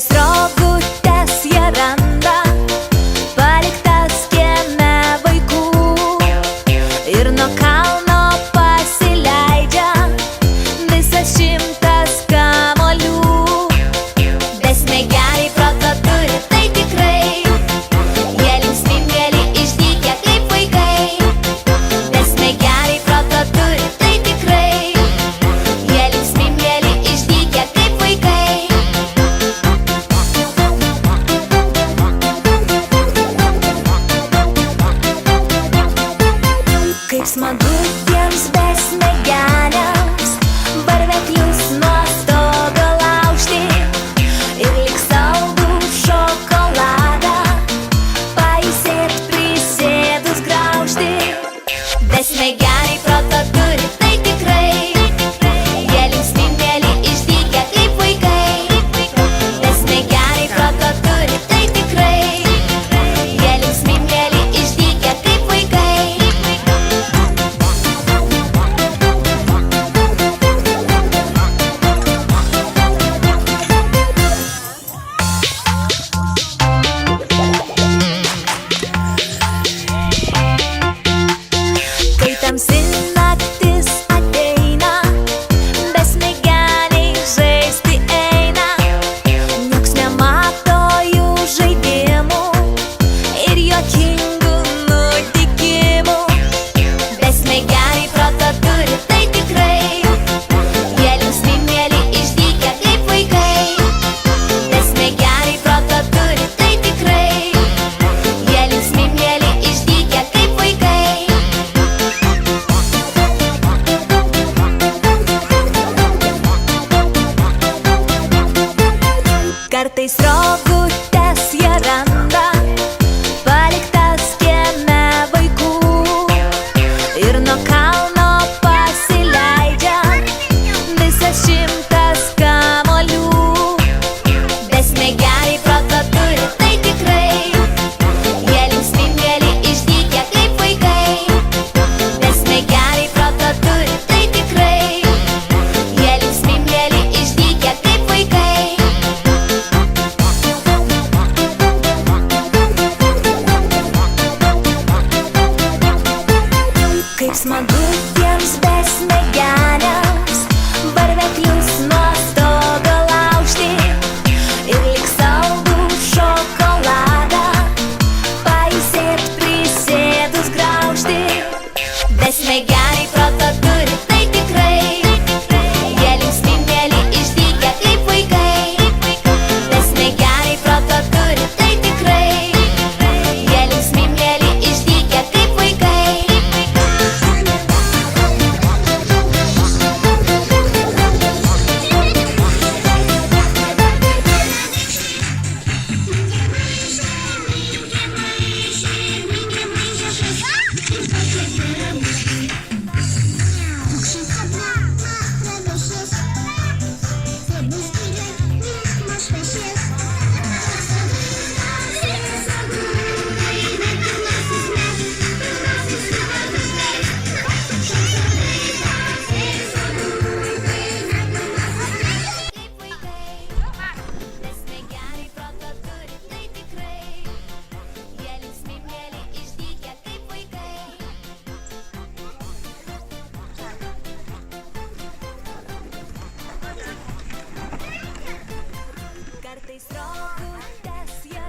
Kartais rogutes jie randa, paliktas kieme vaikų, ir nuo kalno pasileidžia visas 100 kamuolių. Besmegeniai proto turi, tai tikrai, jie linksmi, mieli, išdykę kaip vaikai. Besmegeniai proto turi, tai tikrai, jie linksmi, mieli, išdykę kaip vaikai. Kaip smagu tiems besmegeniams varveklius nuo stogo laužti ir lyg saldų šokoladą pailsėt prisėdus graužti. Besmegeniai proto turi, tai tikrai, jie linksmi, mieli, išdykę kaip vaikai. Besmegeniai proto turi, tai tikrai, jie linksmi, mieli, išdykę kaip vaikai. Kai tamsi naktis ateina, besmegeniai žaisti eina. Nieks nemato jų žaidimų ir juokingų nutikimų. Besmegeniai proto turi, tai tikrai, jie linksmi, mieli, išdykę kaip vaikai. Besmegeniai proto turi, tai tikrai, jie linksmi, mieli, išdykę kaip vaikai. Kartais rogutes jie randa, paliktas kieme vaikų, ir nuo kalno pasileidžia visas 100 kamuolių. Besmegeniai proto turi, tai tikrai, jie linksmi, mieli, išdykę kaip vaikai. Besmegeniai proto turi, tai tikrai, jie linksmi, mieli, išdykę kaip vaikai. Kaip smagu tiems besmegeniams varveklius nuo stogo laužti ir lyg saldų šokoladą pailsėt prisėdus graužti. Besmegeniai proto turi, tai tikrai, jie linksmi, mieli, išdykę kaip vaikai. Besmegeniai proto turi, tai tikrai, jie linksmi, mieli, išdykę kaip vaikai. Besmegeniai proto turi, tai tikrai, jie linksmi, mieli, išdykę kaip vaikai. Kartais rogutes jie